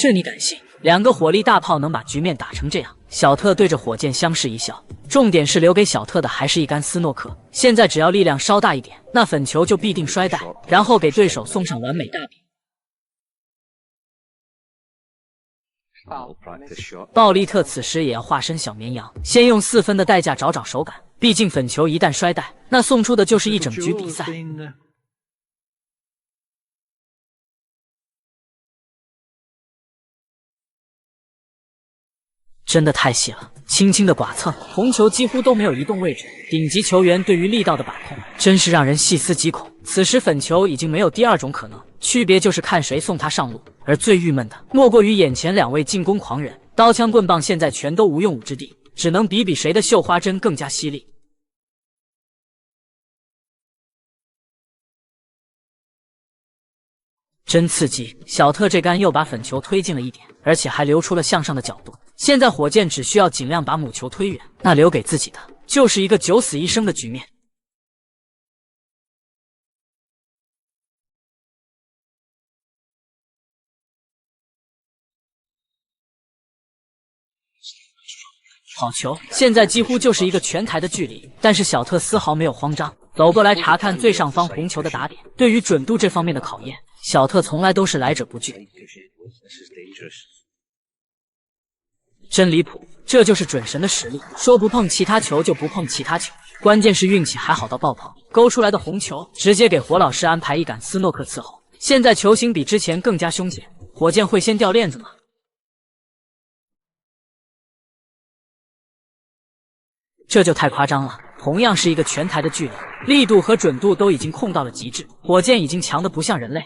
这你敢信？两个火力大炮能把局面打成这样？小特对着火箭相视一笑。重点是留给小特的还是一杆斯诺克。现在只要力量稍大一点，那粉球就必定摔袋，然后给对手送上完美大饼。鲍利特此时也要化身小绵羊，先用4分的代价找手感。毕竟粉球一旦摔袋，那送出的就是一整局比赛。真的太细了，轻轻的剐蹭，红球几乎都没有移动位置。顶级球员对于力道的把控，真是让人细思极恐。此时粉球已经没有第二种可能，区别就是看谁送他上路。而最郁闷的，莫过于眼前两位进攻狂人，刀枪棍棒现在全都无用武之地，只能比谁的绣花针更加犀利。真刺激！小特这杆又把粉球推进了一点，而且还留出了向上的角度。现在火箭只需要尽量把母球推远，那留给自己的就是一个九死一生的局面。好球！现在几乎就是一个全台的距离，但是小特丝毫没有慌张，走过来查看最上方红球的打点。对于准度这方面的考验，小特从来都是来者不拒。真离谱，这就是准神的实力，说不碰其他球就不碰其他球，关键是运气还好到爆棚，勾出来的红球直接给火老师安排一杆斯诺克伺候。现在球形比之前更加凶险，火箭会先掉链子吗？这就太夸张了，同样是一个全台的距离，力度和准度都已经控到了极致，火箭已经强得不像人类。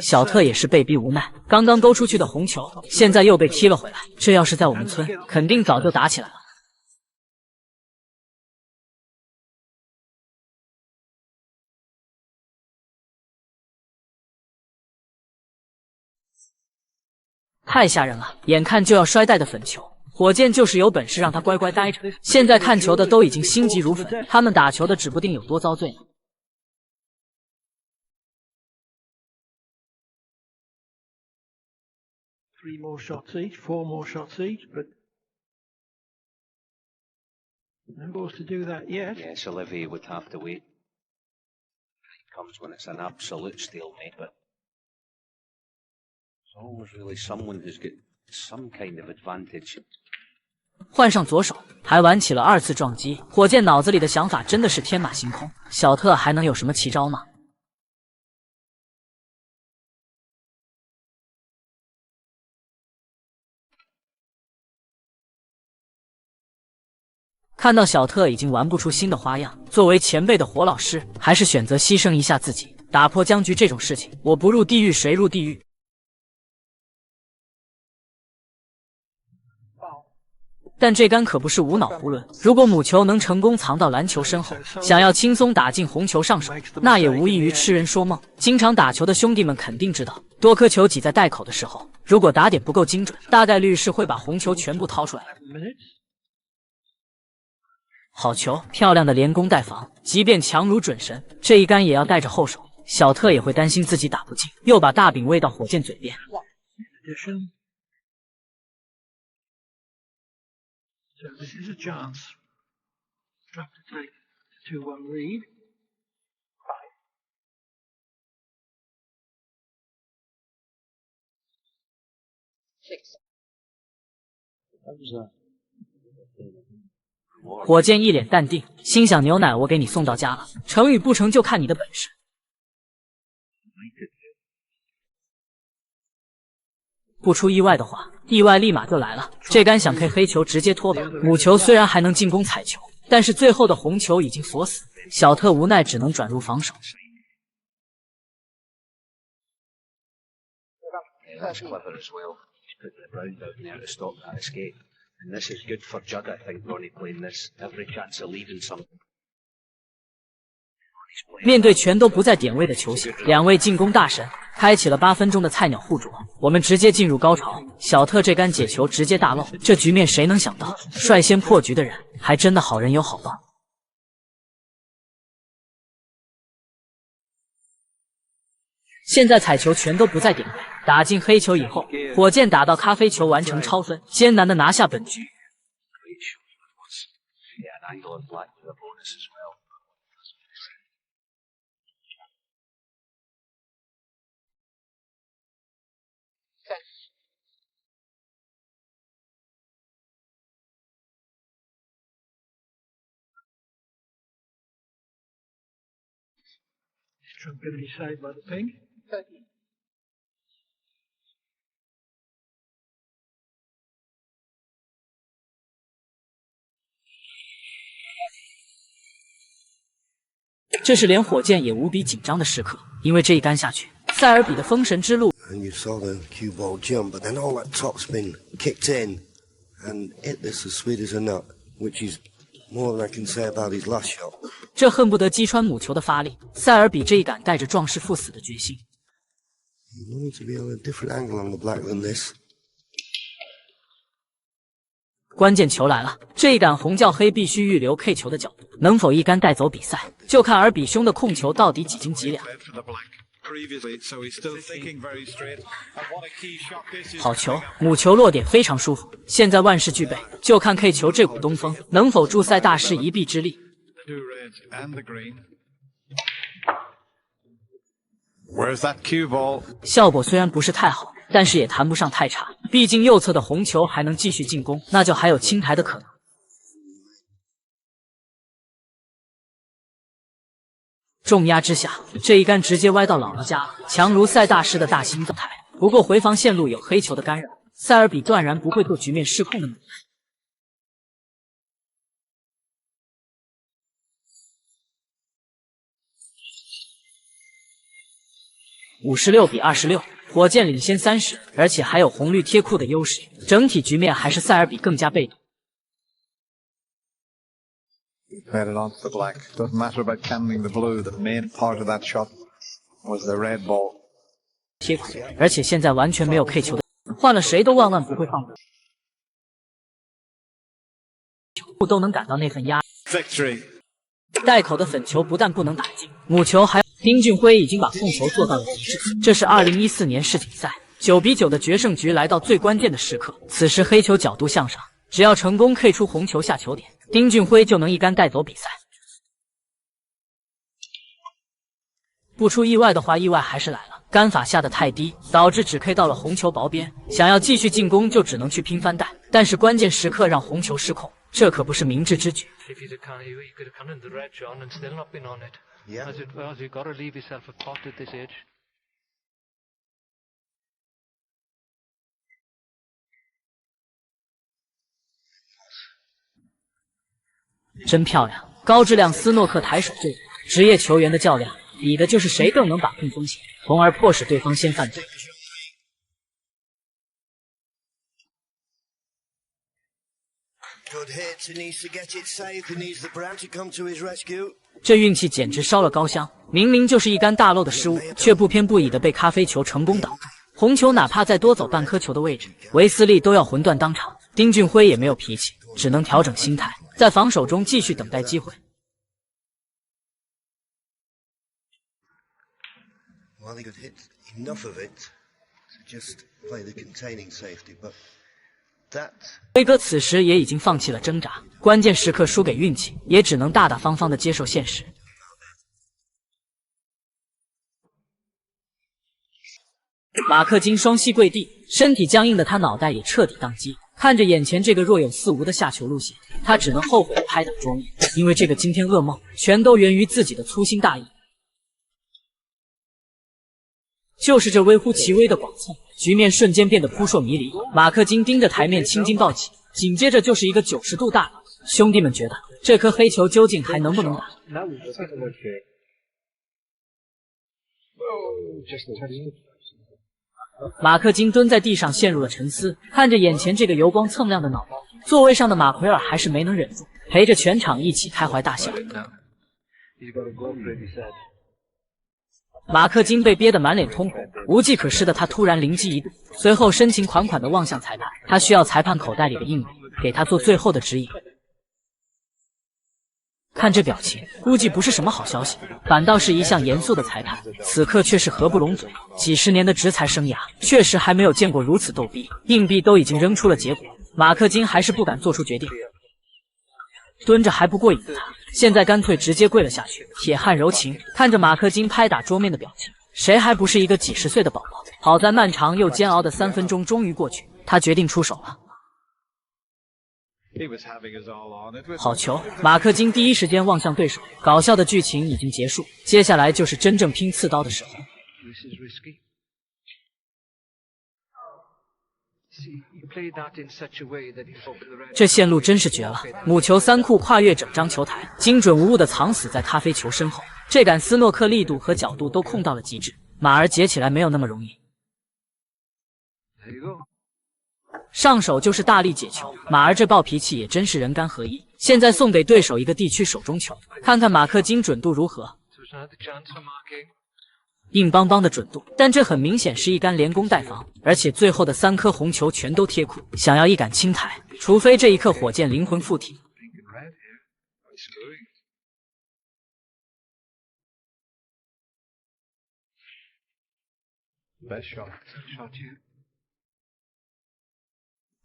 小特也是被逼无奈，刚刚勾出去的红球，现在又被踢了回来。这要是在我们村，肯定早就打起来了。太吓人了！眼看就要摔袋的粉球，火箭就是有本事让他乖乖待着。现在看球的都已经心急如焚，他们打球的指不定有多遭罪呢。3 more shots each, 4 more shots each, but no balls to do that yet. Yes, Olivier would have to wait. It comes when it's an absolute stalemate, but it's always really someone who's got some kind of advantage. 换上左手，还玩起了2次撞击。火箭脑子里的想法真的是天马行空，小特还能有什么奇招吗？看到小特已经玩不出新的花样，作为前辈的火老师还是选择牺牲一下自己，打破僵局这种事情，我不入地狱谁入地狱？但这杆可不是无脑胡抡，如果母球能成功藏到篮球身后，想要轻松打进红球上手，那也无异于痴人说梦。经常打球的兄弟们肯定知道，多颗球挤在袋口的时候，如果打点不够精准，大概率是会把红球全部掏出来的。好球，漂亮的连攻带防，即便强如准神，这一杆也要带着后手。小特也会担心自己打不进，又把大饼喂到火箭嘴边。So this is a chance. Have to take a 2-1 lead. How's that? 火箭一脸淡定，心想牛奶我给你送到家了，成与不成就看你的本事。不出意外的话，意外立马就来了。这杆想 K 黑球直接脱板，母球虽然还能进攻踩球，但是最后的红球已经锁死，小特无奈只能转入防守。That's clever as well. He's putting the ground out there to stop that escape. And this is good for Judd, I think, Ronnie playing this. Every chance of leaving something. 面对全都不在点位的球星，两位进攻大神开启了8分钟的菜鸟互啄，我们直接进入高潮。小特这杆解球直接大漏，这局面谁能想到？率先破局的人还真的好人有好报。现在彩球全都不在点位，打进黑球以后，火箭打到咖啡球完成超分，艰难的拿下本局。Yeah, an angle of black with a bonus as well. Trump going to be saved by the pink. Turkey. 这是连火箭也无比紧张的时刻，因为这一杆下去，塞尔比的封神之路。And you saw the cue ball jump, but then all that topspin kicked in and hit this as sweet as a nut, which is more than I can say about his last shot. 这恨不得击穿母球的发力，塞尔比这一杆带着壮士赴死的决心。He wanted to be on a different angle on the black than this. 关键球来了，这一杆红叫黑必须预留 K 球的角度，能否一杆带走比赛，就看尔比兄的控球到底几斤几两。好球，母球落点非常舒服，现在万事俱备，就看 K 球这股东风能否助赛大师一臂之力。Where's that cue ball? 效果虽然不是太好，但是也谈不上太差，毕竟右侧的红球还能继续进攻，那就还有清台的可能。重压之下，这一杆直接歪到姥姥家了，强如赛大师的大心脏台。不过回防线路有黑球的干扰，塞尔比断然不会做局面失控的努力。56-26，火箭领先30，而且还有红绿贴库的优势，整体局面还是塞尔比更加被动。Played it onto the black. Doesn't matter about canning the blue. The main part of that shot was the red ball. 贴库，而且现在完全没有 K 球的，换了谁都万万不会放过。都能感到那份压力。Victory. 带口的粉球不但不能打进，母球还丁俊晖已经把控球做到了极致。这是2014年世锦赛9-9的决胜局来到最关键的时刻，此时黑球角度向上，只要成功 K 出红球下球点，丁俊晖就能一杆带走比赛。不出意外的话，意外还是来了，杆法下的太低，导致只 K 到了红球薄边，想要继续进攻就只能去拼翻带，但是关键时刻让红球失控，这可不是明智之举。If you'd have counted the red, John, and still not been on it. Yeah. As you've got to leave yourself a pot at this age. 真漂亮，高质量斯诺克台手这职业球员的较量，比的就是谁更能把控风险，从而迫使对方先犯罪。Good hit. He needs to get it safe. He needs the Brown to come to his rescue. 这运气简直烧了高香，明明就是一杆大漏的失误，却不偏不倚的被咖啡球成功挡住。红球哪怕再多走半颗球的位置，维斯利都要魂断当场。丁俊晖也没有脾气，只能调整心态，在防守中继续等待机会。Well, he could hit enough of it to just play the containing safety, but that. 辉哥此时也已经放弃了挣扎，关键时刻输给运气，也只能大大方方的接受现实。马克金双膝跪地，身体僵硬的他脑袋也彻底宕机。看着眼前这个若有似无的下球路线，他只能后悔地拍打桌面，因为这个惊天噩梦全都源于自己的粗心大意。就是这微乎其微的剐蹭，局面瞬间变得扑朔迷离。马克金盯着台面青筋暴起，紧接着就是一个90度大倒。兄弟们觉得这颗黑球究竟还能不能打？马克金蹲在地上陷入了沉思，看着眼前这个油光蹭亮的脑包，座位上的马奎尔还是没能忍住，陪着全场一起开怀大笑。马克金被憋得满脸通红，无计可施的他突然灵机一动，随后深情款款地望向裁判，他需要裁判口袋里的硬币，给他做最后的指引。看这表情，估计不是什么好消息，反倒是一向严肃的裁判，此刻却是合不拢嘴。几十年的执裁生涯，确实还没有见过如此逗逼。硬币都已经扔出了结果，马克金还是不敢做出决定。蹲着还不过瘾的他，现在干脆直接跪了下去。铁汉柔情看着马克金拍打桌面的表情，谁还不是一个几十岁的宝宝？好在漫长又煎熬的3分钟终于过去，他决定出手了。好球！马克金第一时间望向对手。搞笑的剧情已经结束，接下来就是真正拼刺刀的时候。这线路真是绝了！母球3库跨越整张球台，精准无误地藏死在咖啡球身后。这杆斯诺克力度和角度都控到了极致，马儿解起来没有那么容易。上手就是大力解球，马儿这暴脾气也真是人肝合一。现在送给对手一个地区手中球，看看马克金准度如何。硬邦邦的准度，但这很明显是一杆连攻带防，而且最后的3颗红球全都贴库，想要一杆清台，除非这一刻火箭灵魂附体。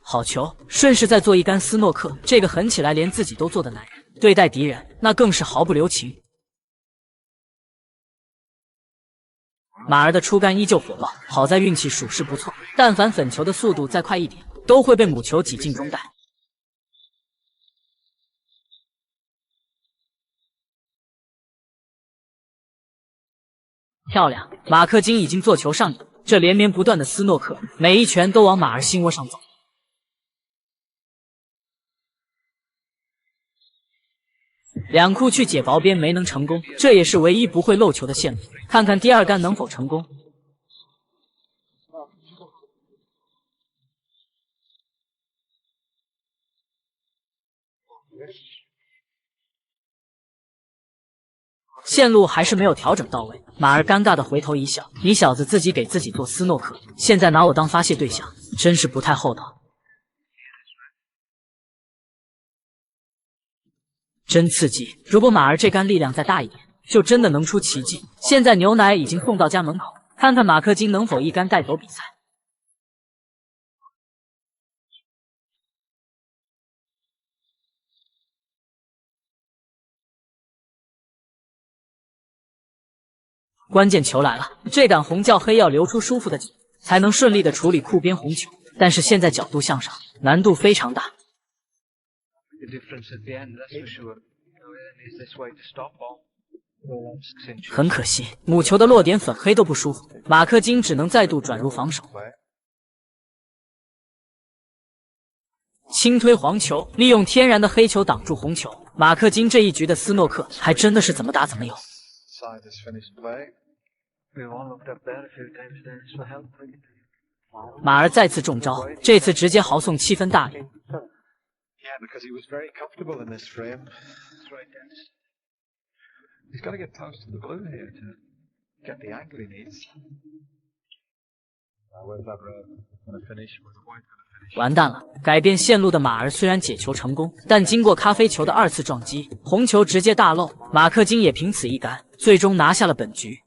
好球！顺势再做一杆斯诺克，这个狠起来连自己都做的男人，对待敌人那更是毫不留情。马儿的出杆依旧火爆，好在运气属实不错，但凡粉球的速度再快一点，都会被母球挤进中袋。漂亮！马克金已经做球上瘾，这连绵不断的斯诺克，每一拳都往马儿心窝上走。2库去解薄边没能成功，这也是唯一不会漏球的线路。看看第2杆能否成功。线路还是没有调整到位，马儿尴尬的回头一笑：“你小子自己给自己做斯诺克，现在拿我当发泄对象，真是不太厚道。”真刺激！如果马儿这杆力量再大一点，就真的能出奇迹。现在牛奶已经送到家门口，看看马克金能否一杆带走比赛。关键球来了，这杆红叫黑要留出舒服的角，才能顺利的处理库边红球。但是现在角度向上，难度非常大。很可惜，母球的落点粉黑都不舒服，马克金只能再度转入防守。轻推黄球，利用天然的黑球挡住红球。马克金这一局的斯诺克还真的是怎么打怎么有。马儿再次中招，这次直接豪送7分大礼。Because he was very comfortable in this frame. He's got to get close to the blue here to get the angle he needs. Where's that red going to finish? Where's the white going to finish? 完蛋了！改变线路的马儿虽然解球成功，但经过咖啡球的2次撞击，红球直接大漏。马克金也凭此一杆，最终拿下了本局。